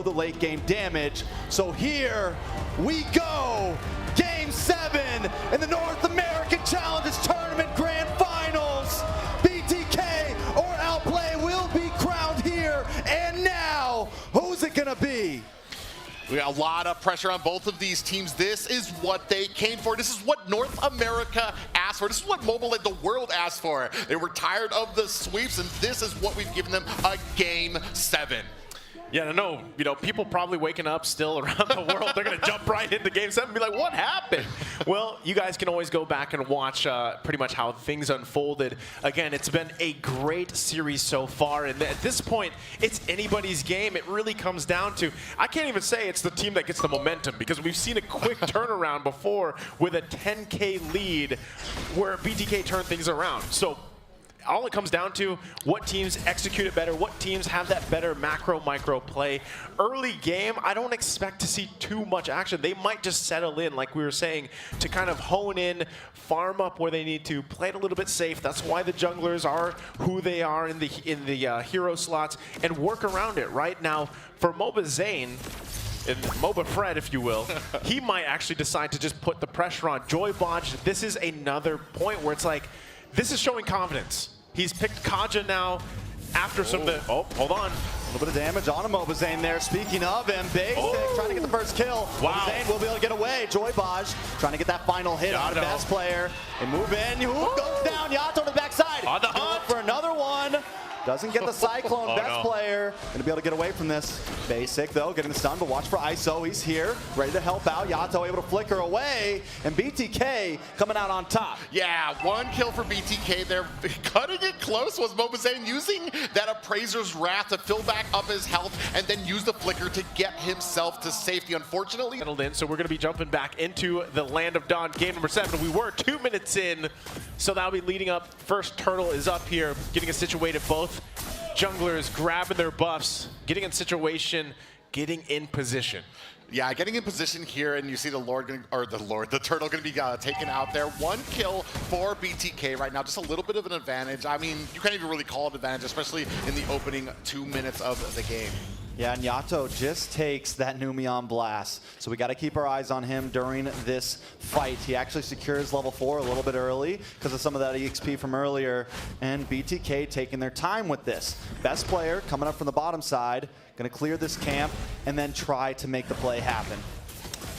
know the late game damage. So here we go. Game 7 in the North American Challenge Tournament Grand Finals. BTK or Outplay will be crowned here. And now, who's it gonna be? We got a lot of pressure on both of these teams. This is what they came for. This is what North America asked for. This is what Mobile and the world asked for. They were tired of the sweeps, and this is what we've given them, a Game 7. Yeah, I know, people probably waking up still around the world. They're going to jump right into Game 7 and be like, what happened? Well, you guys can always go back and watch pretty much how things unfolded. Again, it's been a great series so far, and at this point, it's anybody's game. It really comes down to, I can't even say it's the team that gets the momentum, because we've seen a quick turnaround before with a 10K lead where BTK turned things around. So all it comes down to, what teams execute it better, what teams have that better macro-micro play. Early game, I don't expect to see too much action. They might just settle in, like we were saying, to kind of hone in, farm up where they need to, play it a little bit safe. That's why the junglers are who they are in the hero slots, and work around it. Right now, for MOBA Zane, and MOBA Fred, if you will, he might actually decide to just put the pressure on Joybodge. This is another point where it's like, this is showing confidence. He's picked KAMBOJA now after some of the, oh, hold on. A little bit of damage on a MOBA Zane there. Speaking of him, Basic trying to get the first kill. Wow. Zane will be able to get away. Joybodge trying to get that final hit on the best player. They move in. Goes down. Yato to the backside. On the hunt for another one. Doesn't get the Cyclone. Best player. Going to be able to get away from this. Basic, though, getting the stun, but watch for ISO. He's here, ready to help out. Yato able to flicker away, and BTK coming out on top. Yeah, one kill for BTK there. Cutting it close was MOBA Zane, using that Appraiser's Wrath to fill back up his health and then use the flicker to get himself to safety. Unfortunately, settled in, so we're going to be jumping back into the Land of Dawn, game number 7. We were 2 minutes in, so that'll be leading up. First turtle is up here, getting us situated. Both junglers grabbing their buffs, getting in situation, getting in position. Yeah, getting in position here, and you see the turtle gonna be taken out there. One kill for BTK right now, just a little bit of an advantage. I mean, you can't even really call it advantage, especially in the opening 2 minutes of the game. Yeah, and Yato just takes that Numion Blast. So we got to keep our eyes on him during this fight. He actually secures level 4 a little bit early because of some of that EXP from earlier. And BTK taking their time with this. Best player coming up from the bottom side, going to clear this camp and then try to make the play happen.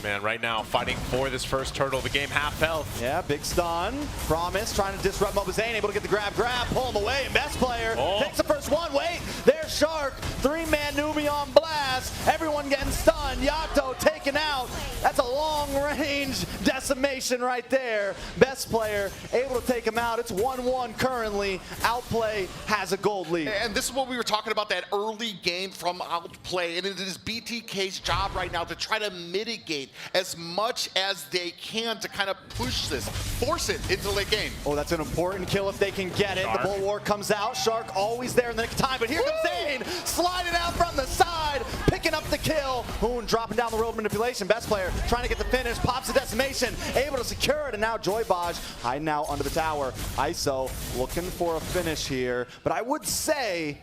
Man, right now fighting for this first turtle, the game half health. Yeah, big stun. Promise trying to disrupt MOBA Zane, able to get the grab, pull him away, and best player takes the first one. Wait, there's Shark, 3-man Numion Blast. Everyone getting stunned. Yato taken out. That's a long-range decimation right there. Best player able to take him out. It's 1-1 currently. Outplay has a gold lead. And this is what we were talking about, that early game from Outplay, and it is BTK's job right now to try to mitigate as much as they can to kind of push this, force it into the late game. Oh, that's an important kill if they can get it. Shark. The Bulwark comes out. Shark always there in the nick of time, but here comes Zane, sliding out from the side, picking up the kill. Hoon dropping down the road manipulation. Best player trying to get the finish, pops the decimation, able to secure it, and now Joybodge hiding out under the tower. ISO looking for a finish here, but I would say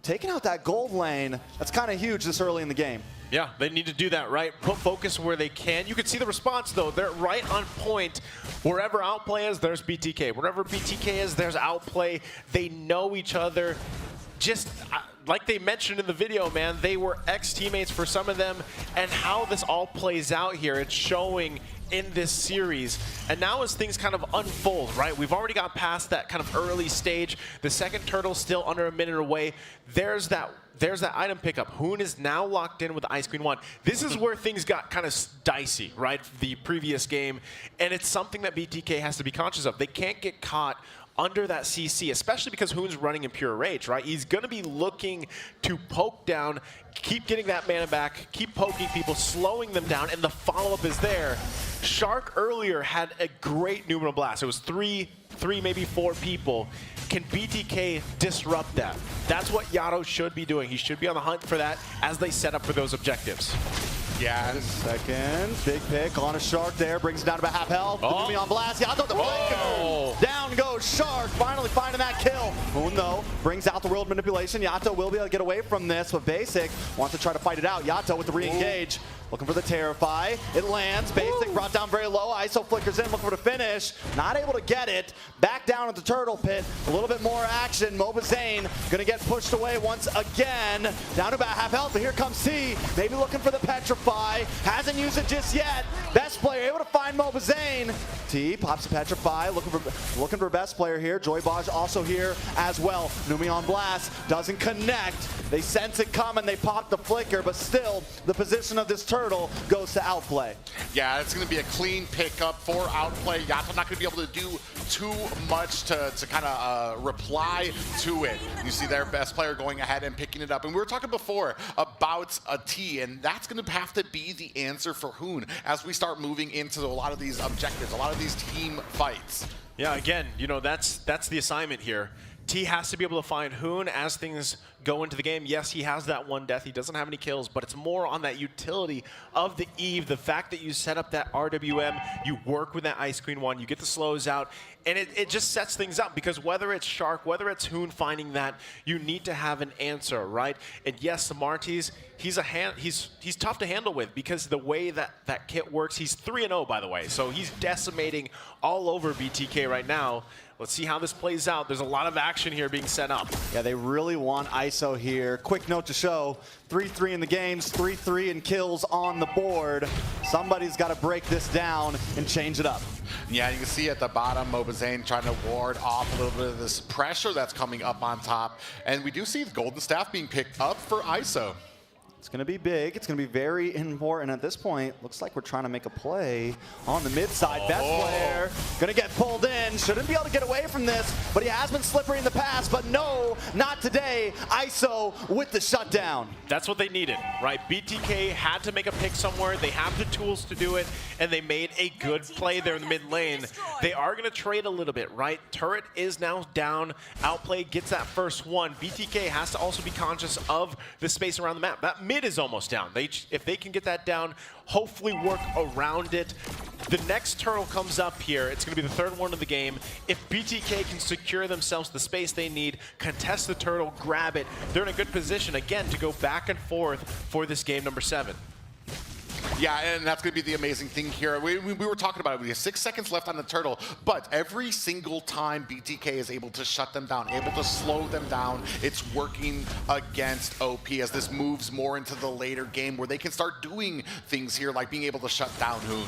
taking out that gold lane, that's kind of huge this early in the game. Yeah, they need to do that, right? Put focus where they can. You can see the response, though. They're right on point. Wherever Outplay is, there's BTK. Wherever BTK is, there's Outplay. They know each other. Just like they mentioned in the video, man, they were ex-teammates for some of them, and how this all plays out here, it's showing in this series. And now as things kind of unfold, right? We've already got past that kind of early stage. The second turtle's still under a minute away. There's that item pickup. Hoon is now locked in with Ice Queen 1. This is where things got kind of dicey, right? The previous game. And it's something that BTK has to be conscious of. They can't get caught under that CC, especially because Hoon's running in pure rage, right? He's going to be looking to poke down, keep getting that mana back, keep poking people, slowing them down, and the follow-up is there. Shark earlier had a great Numion Blast. It was three, maybe 4 people. Can BTK disrupt that? That's what Yato should be doing. He should be on the hunt for that as they set up for those objectives. Yeah. Second, big pick on a Shark there, brings it down to about half health. The Numion Blast, Yato the flanker. Down goes goes Shark, finally finding that kill. Hoon, though, brings out the world manipulation. Yato will be able to get away from this, but Basic wants to try to fight it out. Yato with the re-engage. Looking for the Terrify. It lands. Basic brought down very low. ISO flickers in, looking for the finish. Not able to get it. Back down at the Turtle Pit. A little bit more action. Mobazane going to get pushed away once again. Down to about half health, but here comes T. Maybe looking for the Petrify. Hasn't used it just yet. Best player able to find Mobazane. T pops the Petrify. Looking for best player here. Joybaj also here as well. Numi on blast. Doesn't connect. They sense it coming. They pop the flicker, but still the position of this Turtle goes to Outplay. Yeah, it's going to be a clean pickup for Outplay. Yato not going to be able to do too much to kind of reply to it. You see their best player going ahead and picking it up. And we were talking before about a T, and that's going to have to be the answer for Hoon as we start moving into a lot of these objectives, a lot of these team fights. Yeah, again, you know, that's the assignment here. T has to be able to find Hoon as things go into the game. Yes, he has that one death. He doesn't have any kills, but it's more on that utility of the Eve, the fact that you set up that RWM, you work with that Ice Queen one, you get the slows out, and it just sets things up, because whether it's Shark, whether it's Hoon finding that, you need to have an answer, right? And yes, Samartis, he's tough to handle with, because the way that kit works, he's 3-0 by the way, so he's decimating all over BTK right now. Let's see how this plays out. There's a lot of action here being set up. Yeah, they really want ISO here. Quick note to show, 3-3 in the games, 3-3 in kills on the board. Somebody's got to break this down and change it up. Yeah, you can see at the bottom, Mobazane trying to ward off a little bit of this pressure that's coming up on top. And we do see the Golden Staff being picked up for ISO. It's going to be big. It's going to be very important at this point. Looks like we're trying to make a play on the mid side. Best player going to get pulled in. Shouldn't be able to get away from this, but he has been slippery in the past. But no, not today. ISO with the shutdown. That's what they needed, right? BTK had to make a pick somewhere. They have the tools to do it, and they made a good play there in the mid lane. They are going to trade a little bit, right? Turret is now down. Outplay gets that first one. BTK has to also be conscious of the space around the map. That mid is almost down. If they can get that down, hopefully work around it. The next turtle comes up here. It's going to be the third one of the game. If BTK can secure themselves the space they need, contest the turtle, grab it, they're in a good position, again, to go back and forth for this game number 7. Yeah, and that's going to be the amazing thing here. We were talking about it. We have 6 seconds left on the turtle, but every single time BTK is able to shut them down, able to slow them down, it's working against OP as this moves more into the later game where they can start doing things here like being able to shut down Hoon.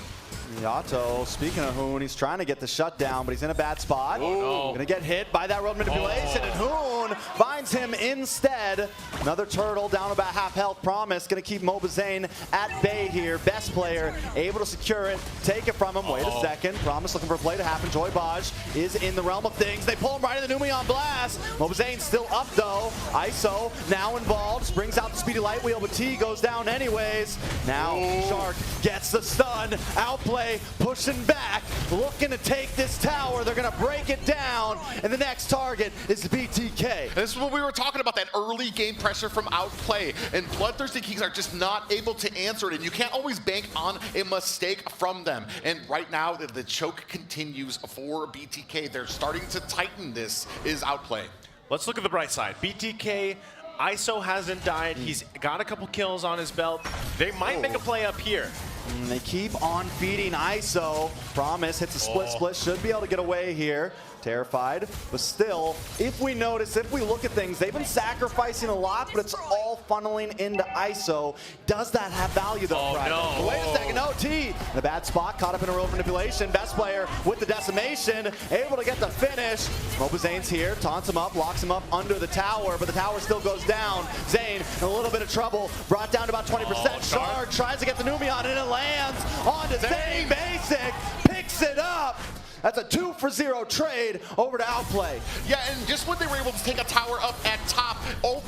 Yato, speaking of Hoon, he's trying to get the shutdown, but he's in a bad spot. Oh, no. Gonna get hit by that road manipulation, and Hoon finds him instead. Another turtle down about half health. Promise gonna keep Mobazane at bay here. Best player able to secure it, take it from him. Wait a second. Promise looking for a play to happen. Joybaj is in the realm of things. They pull him right in the Numi on blast. Mobazane's still up though. ISO now involved. Brings out the speedy light wheel, but T goes down anyways. Now Shark gets the stun. Outplay pushing back, looking to take this tower. They're gonna break it down, and the next target is the BTK. This is what we were talking about, that early game pressure from Outplay, and Bloodthirsty Kings are just not able to answer it, and you can't always bank on a mistake from them. And right now, the choke continues for BTK. They're starting to tighten this, is Outplay. Let's look at the bright side. BTK, ISO hasn't died. He's got a couple kills on his belt. They might make a play up here. And they keep on feeding ISO. Promise hits a split, should be able to get away here. Terrified, but still, if we notice, if we look at things, they've been sacrificing a lot, but it's all funneling into ISO. Does that have value though, Friday? No. Wait a second, no, T, in a bad spot, caught up in a road manipulation. Best player with the decimation, able to get the finish. Mobazane's here, taunts him up, locks him up under the tower, but the tower still goes down. Zane in a little bit of trouble, brought down to about 20%. Shark tries to get the Numi on, and it lands onto Zane. Basic picks it up. That's a 2-for-0 trade over to Outplay. Yeah, and just when they were able to take a tower up at top, OP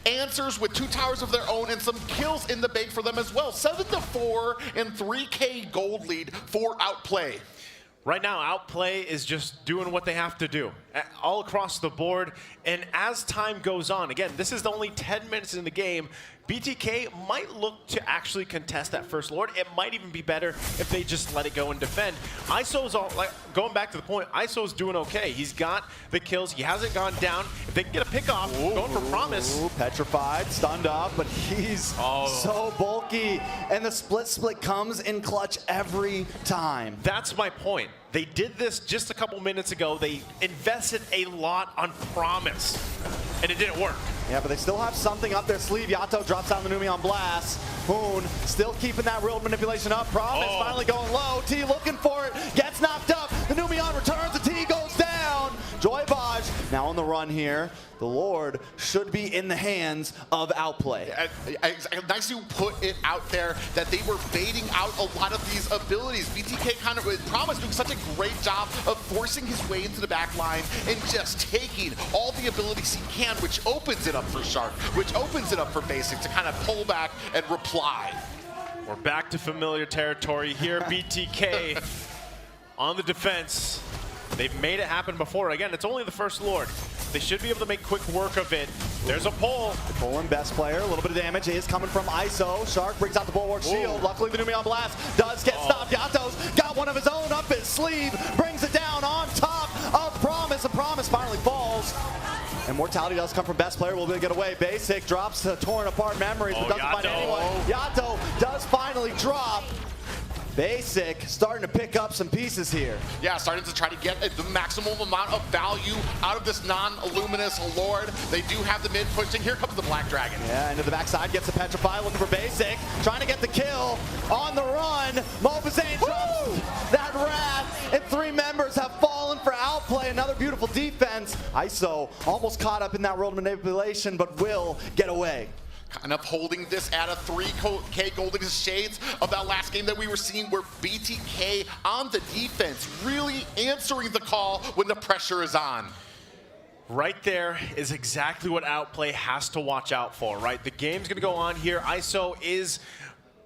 answers with 2 towers of their own and some kills in the bank for them as well. 7-4 and 3K gold lead for Outplay. Right now, Outplay is just doing what they have to do all across the board. And as time goes on, again, this is only 10 minutes in the game. BTK might look to actually contest that first Lord. It might even be better if they just let it go and defend. ISO's all, like, going back to the point, ISO's doing okay. He's got the kills. He hasn't gone down. If they can get a pick off, going for Promise. Ooh, petrified, stunned up, but he's so bulky. And the split comes in clutch every time. That's my point. They did this just a couple minutes ago. They invested a lot on Promise, and it didn't work. Yeah, but they still have something up their sleeve. Yato drops down the Numi on blast. Hoon still keeping that real manipulation up. Promise finally going low. T looking for it. Gets knocked up. The Numion returns. The T goes down. Joy Baj now on the run here. The Lord should be in the hands of Outplay. Nice you put it out there that they were baiting out a lot of these abilities. BTK kind of, Promise doing such a great job of forcing his way into the back line and just taking all the abilities he can, which opens it up for Shark, which opens it up for Basic to kind of pull back and reply. We're back to familiar territory here. BTK on the defense. They've made it happen before. Again, it's only the first Lord. They should be able to make quick work of it. There's a pull. Pulling best player. A little bit of damage is coming from ISO. Shark brings out the Bulwark Shield. Luckily, the Numi on blast does get stopped. Yato's got one of his own up his sleeve. Brings it down on top of Promise. And Promise finally falls. And mortality does come from best player. We'll be able to get away. Basic drops to torn apart memories, but doesn't find anyone. Yato does finally drop. Basic starting to pick up some pieces here. Yeah, starting to try to get the maximum amount of value out of this non-luminous Lord. They do have the mid pushing. Here comes the Black Dragon. Yeah, into the backside, gets the Petrify, looking for Basic. Trying to get the kill on the run. Mobazane drops that Wrath, and 3 members have fallen for Outplay. Another beautiful defense. ISO almost caught up in that world manipulation, but will get away. Kind of holding this at a 3K gold in the shades of that last game that we were seeing where BTK on the defense really answering the call when the pressure is on. Right there is exactly what Outplay has to watch out for, right? The game's gonna go on here. ISO is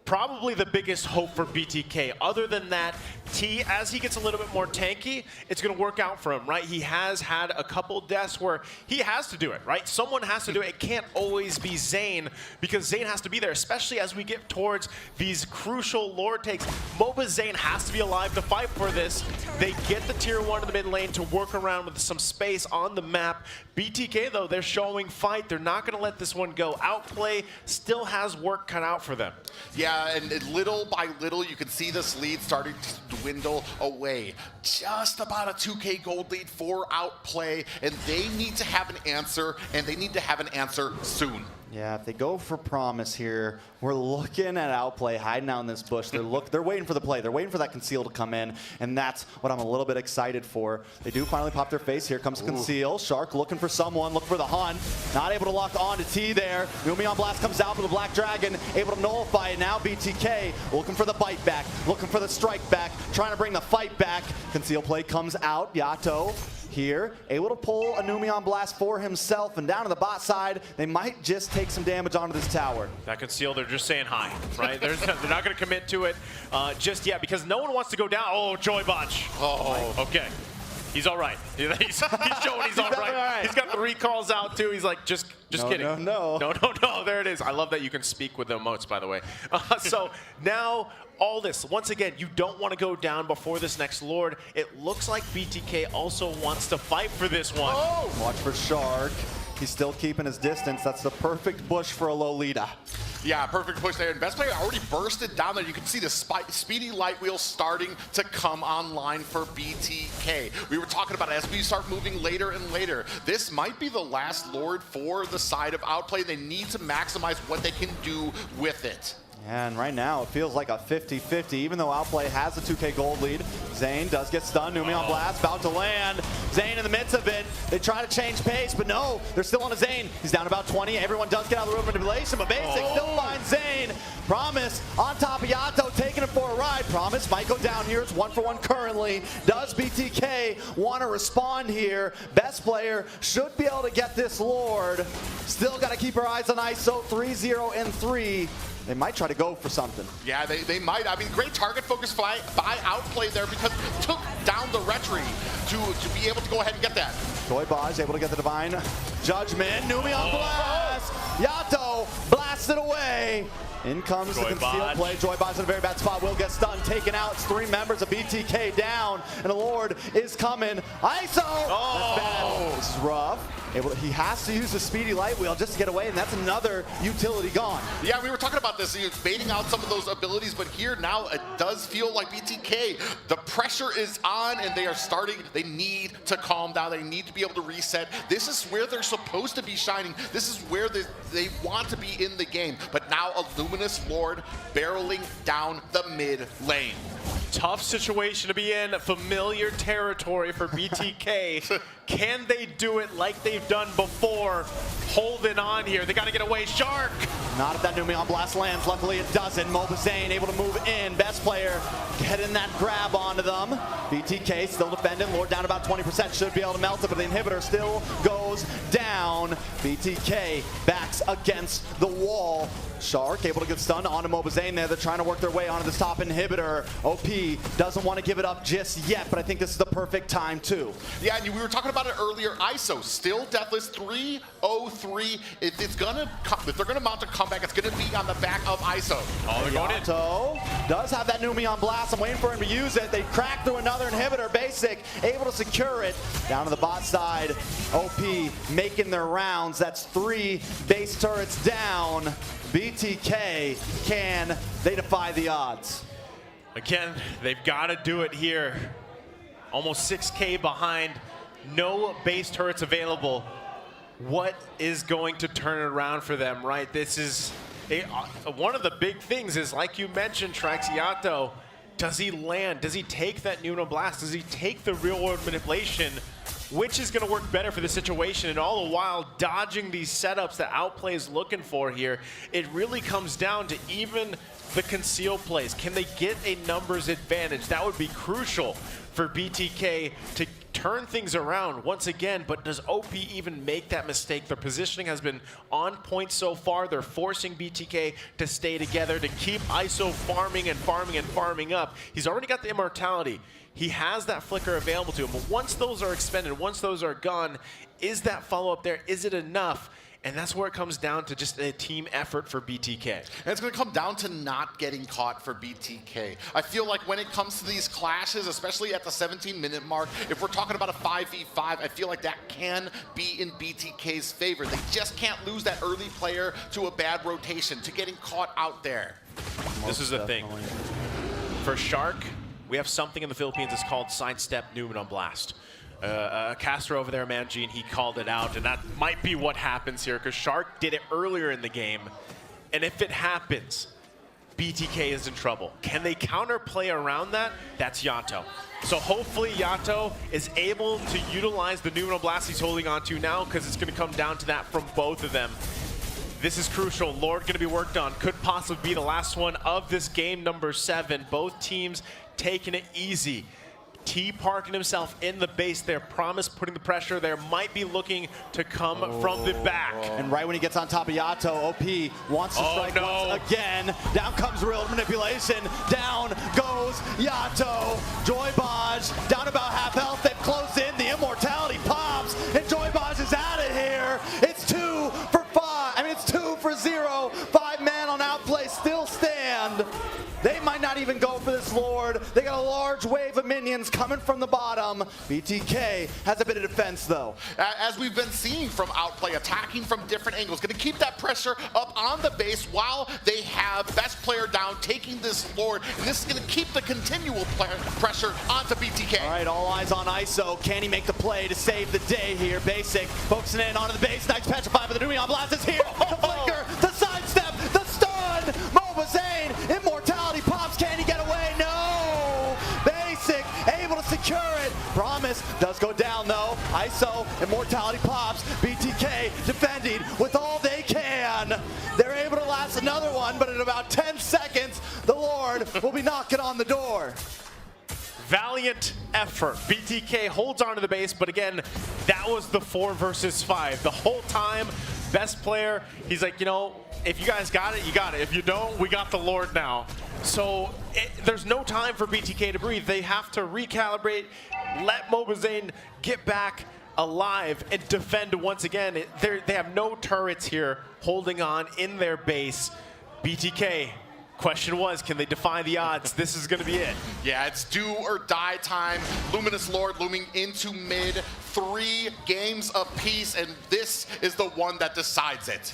probably the biggest hope for BTK. Other than that, T, as he gets a little bit more tanky, it's going to work out for him, right? He has had a couple deaths where he has to do it, right? Someone has to do it. It can't always be Zane, because Zane has to be there, especially as we get towards these crucial Lord takes. Mobazane has to be alive to fight for this. They get the tier 1 in the mid lane to work around with some space on the map. BTK, though, they're showing fight. They're not going to let this one go. Outplay still has work cut out for them. Yeah, and little by little, you can see this lead starting to dwindle away. Just about a 2K gold lead for Outplay, and they need to have an answer, and they need to have an answer soon. Yeah, if they go for Promise here, we're looking at Outplay hiding out in this bush. They're waiting for the play. They're waiting for that Conceal to come in, and that's what I'm a little bit excited for. They do finally pop their face. Here comes Conceal. Shark looking for someone, looking for the Hunt. Not able to lock on to T there. Numi on blast comes out for the Black Dragon, able to nullify it. Now BTK looking for the bite back, looking for the strike back, trying to bring the fight back. Conceal play comes out. Yato here, able to pull a Numi on blast for himself, and down to the bot side, they might just take some damage onto this tower. That Conceal, they're just saying hi, right? They're not going to commit to it just yet, because no one wants to go down. Oh, Joy Botch. Oh, okay. He's all right. He's showing he's all right. He's got the recalls out too. He's like, just kidding. No. There it is. I love that you can speak with the emotes, by the way. So now all this, once again, you don't want to go down before this next Lord. It looks like BTK also wants to fight for this one. Oh! Watch for Shark. He's still keeping his distance. That's the perfect bush for a Lolita. Yeah, perfect push there. And best player already bursted down there. You can see the speedy light wheel starting to come online for BTK. We were talking about it as we start moving later and later. This might be the last Lord for the side of Outplay. They need to maximize what they can do with it. And right now, it feels like a 50-50, even though Outplay has a 2K gold lead. Zane does get stunned. Numi on blast, about to land. Zane in the midst of it. They try to change pace, but no, they're still on a Zane. He's down about 20. Everyone does get out of the room of manipulation, but Basic still finds Zane. Promise on top of Yato, taking it for a ride. Promise might go down here. It's 1-for-1 currently. Does BTK want to respond here? Best player should be able to get this Lord. Still got to keep our eyes on ISO. 3-0 and 3. They might try to go for something. Yeah, they might. I mean, great target focus by Outplay there, because it took down the Retri to be able to go ahead and get that. Joy Baj able to get the Divine Judgment. Numi on blast. Yato blast blasted away. In comes the concealed play. Joybod's in a very bad spot. Will get stunned, taken out. It's 3 members of BTK down, and the Lord is coming. ISO! Oh. That's bad. This is rough. He has to use the speedy light wheel just to get away, and that's another utility gone. Yeah, we were talking about this. He's baiting out some of those abilities, but here now it does feel like BTK, the pressure is on, and they are starting. They need to calm down. They need to be able to reset. This is where they're supposed to be shining. This is where they want to be in the game. But now a Luminous Lord barreling down the mid lane. Tough situation to be in, familiar territory for BTK. Can they do it like they've done before? Holding on here, they gotta get away. Shark! Not if that Numion Blast lands, luckily it doesn't. mlbb able to move in, best player getting that grab onto them. BTK still defending, Lord down about 20%, should be able to melt it, but the inhibitor still goes down. BTK backs against the wall. Shark able to get stunned onto mlbb there. They're trying to work their way onto this top inhibitor. OP doesn't want to give it up just yet, but I think this is the perfect time too. Yeah, and we were talking about it earlier. ISO still deathless, 3-0-3. If they're gonna mount a comeback, it's gonna be on the back of ISO. Oh, they're going in. Does have that Numion Blast. I'm waiting for him to use it. They crack through another inhibitor. Basic able to secure it. Down to the bot side. OP making their rounds. That's 3 base turrets down. BTK, can they defy the odds? Again, they've got to do it here. Almost 6K behind, no base turrets available. What is going to turn it around for them, right? This is one of the big things is, like you mentioned, Traxiato, does he land? Does he take that Nuno Blast? Does he take the real world manipulation? Which is going to work better for the situation, and all the while dodging these setups that Outplay is looking for here. It really comes down to even the conceal plays. Can they get a numbers advantage? That would be crucial for BTK to turn things around once again, but does OP even make that mistake? Their positioning has been on point so far. They're forcing BTK to stay together, to keep ISO farming and farming and farming up. He's already got the immortality. He has that flicker available to him, but once those are expended, once those are gone, is that follow-up there? Is it enough? And that's where it comes down to just a team effort for BTK. And it's going to come down to not getting caught for BTK. I feel like when it comes to these clashes, especially at the 17-minute mark, if we're talking about a 5v5, I feel like that can be in BTK's favor. They just can't lose that early player to a bad rotation, to getting caught out there. This is the thing. For Shark, we have something in the Philippines that's called sidestep Numion Blast. A caster over there, Manjin, he called it out, and that might be what happens here, because Shark did it earlier in the game, and if it happens, BTK is in trouble. Can they counterplay around that? That's Yato. So hopefully Yato is able to utilize the Numion Blast he's holding on to now, because it's going to come down to that from both of them. This is crucial. Lord going to be worked on. Could possibly be the last one of this game number 7. Both teams taking it easy. T parking himself in the base there. Promise putting the pressure there. Might be looking to come from the back. And right when he gets on top of Yato, OP wants to strike once again. Down comes real manipulation. Down goes Yato. Joybodge down about half health. They've closed in. The immortality pops. And Joybodge is out of here. It's 2 for 5. I mean, it's 2 for 0. 5 man on Outplay still stand. They might not even go for this Lord. They got a large wave of minions coming from the bottom. BTK has a bit of defense, though. As we've been seeing from Outplay, attacking from different angles, going to keep that pressure up on the base while they have best player down, taking this Lord. And this is going to keep the continual pressure onto BTK. All right, all eyes on ISO. Can he make the play to save the day here? Basic focusing in onto the base. Nice petrify, but the Numion Blast is here. The flicker, the sidestep, the stun. mlbb, immortality pops. Can he get away? No. Basic able to secure it. Promise does go down though. ISO, immortality pops. BTK defending with all they can. They're able to last another one, but in about 10 seconds, the Lord will be knocking on the door. Valiant effort. BTK holds on to the base, but again, that was the 4 versus 5. The whole time, best player, he's like, you know, if you guys got it, you got it. If you don't, we got the Lord now. So there's no time for BTK to breathe. They have to recalibrate, let mlbb get back, alive and defend once again. They have no turrets here holding on in their base. BTK, question was, can they defy the odds? This is going to be it. Yeah, it's do or die time. Luminous Lord looming into mid. 3 games apiece, and this is the one that decides it.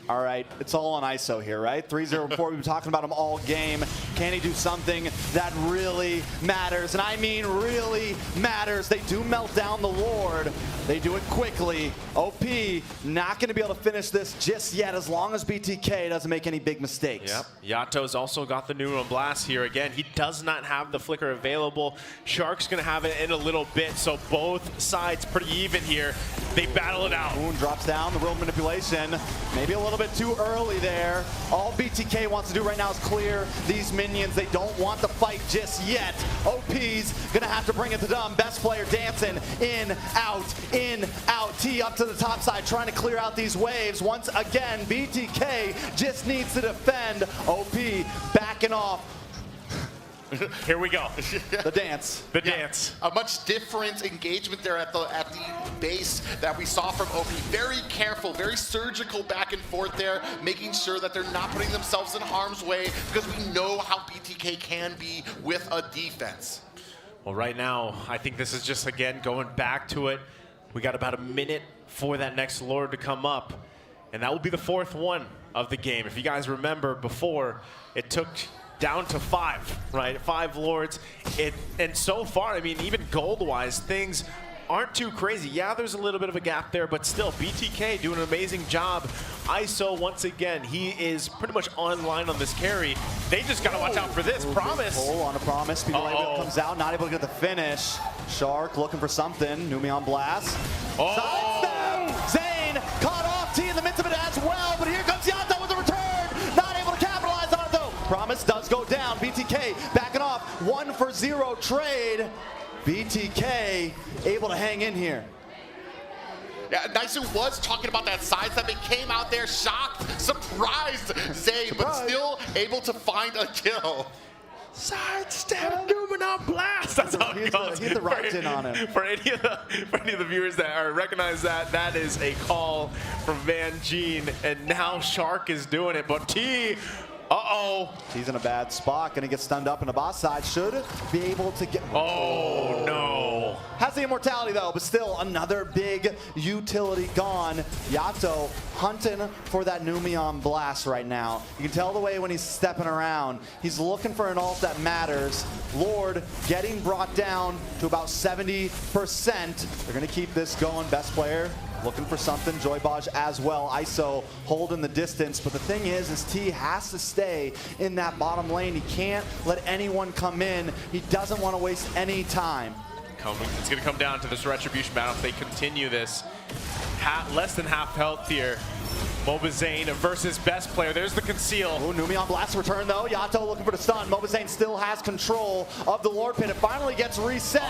All right, it's all on ISO here, right? 3-0 before. We've been talking about him all game. Can he do something that really matters? And I mean really matters. They do melt down the Lord. They do it quickly. OP not going to be able to finish this just yet as long as BTK doesn't make any big mistakes. Yep. Yato's also got the Neutron Blast here. Again, he does not have the Flicker available. Shark's going to have it in a little bit, so both sides pretty even here. They battle it out. Moon drops down, the world manipulation. Maybe a little bit too early there. All BTK wants to do right now is clear these minions. They don't want the fight just yet. OP's gonna have to bring it to them. Best player dancing in, out. T up to the top side, trying to clear out these waves. Once again, BTK just needs to defend. OP backing off. Here we go. The dance. The dance. A much different engagement there at the base that we saw from OP. Very careful, very surgical back and forth there, making sure that they're not putting themselves in harm's way, because we know how BTK can be with a defense. Well, right now, I think this is just, again, going back to it. We got about a minute for that next Lord to come up, and that will be the 4th one of the game. If you guys remember before, it took down to 5, right? 5 Lords. And so far, I mean, even gold-wise, things aren't too crazy. Yeah, there's a little bit of a gap there, but still, BTK doing an amazing job. ISO, once again, he is pretty much online on this carry. They just got to watch out for this. Promise. Pull on a Promise. Speed Light comes out, not able to get the finish. Shark looking for something. Numion Blast. Sidestep! Zane caught off T in the midst of it as well, but here comes Yato with a return. Not able to capitalize on it, though. Promise does go down. BTK backing off. 1-for-0 trade. BTK able to hang in here. Yeah, Naisu was talking about that sidestep. It came out there, shocked, surprised Zane, but still able to find a kill. Sidestep, Numinon Blast. That's how it goes. He hit the right in on him. For any of the viewers that recognize that, that is a call from Van Gene, and now Shark is doing it. But T, he's in a bad spot. Gonna get stunned up in the boss side. Should be able to get. Oh no. Has the immortality though, but still another big utility gone. Yato hunting for that Numion Blast right now. You can tell the way when he's stepping around. He's looking for an ult that matters. Lord getting brought down to about 70%. They're gonna keep this going. Best player looking for something. Joybaj as well. ISO holding the distance, but the thing is T has to stay in that bottom lane. He can't let anyone come in. He doesn't want to waste any time. It's going to come down to this Retribution battle if they continue this. Less than half health here. Mobazane versus Best Player. There's the conceal. Oh, Numion Blast return though. Yato looking for the stun. Mobazane still has control of the Lord Pit. It finally gets reset.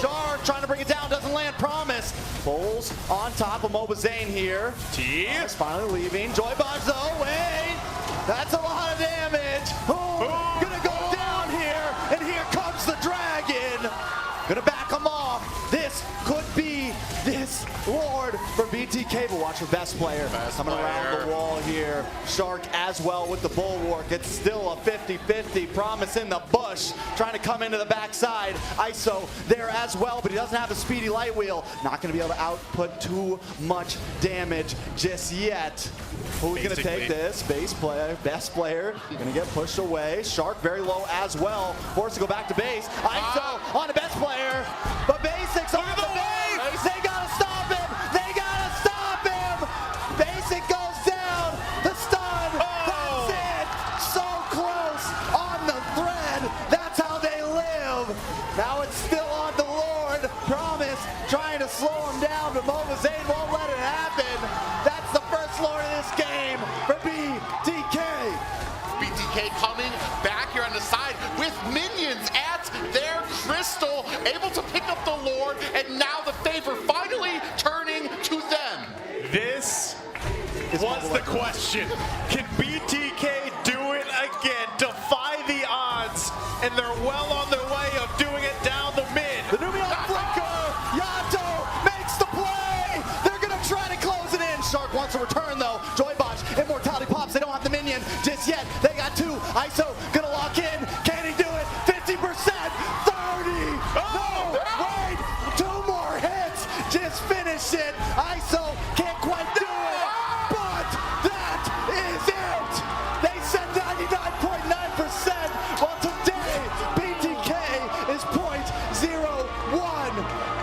Shark trying to bring it down. Doesn't land. Promise. Bulls on top of Mobazane here. T is finally leaving. Joybaj though. Wait. That's a lot of damage. Gonna go down here. And here comes the dragon. Gonna back him off. This could be this Lord for BTK, but watch for Best Player. Coming around the wall here. Shark as well with the Bulwark. It's still a 50-50. Promise in the bush. Trying to come into the backside. ISO there as well, but he doesn't have the speedy light wheel. Not going to be able to output too much damage just yet. Who's going to take this? Best Player. Going to get pushed away. Shark very low as well. Forced to go back to base. ISO on the Best Player, but Basics on the base. They got to stop him. They got to stop him. Basic goes down. The stun. That's it. So close on the thread. That's how they live. Now it's still on the Lord. Promise trying to slow him down, but Mobazane won't let it happen. That's the first Lord of this game for BTK. BTK coming back here on the side with minions at their crystal, able to pick up the Lord, and now the favor finally turning to them. This was the question. Can BTK do it again? Defy the odds, and they're well on their way of doing it down the mid. The Numion Flicker. Yato makes the ISO gonna lock in. Can he do it? 50%, 30. No, wait, 2 more hits. Just finish it. ISO can't quite do it, but that is it. They said 99.9%. Well, today BTK is .01.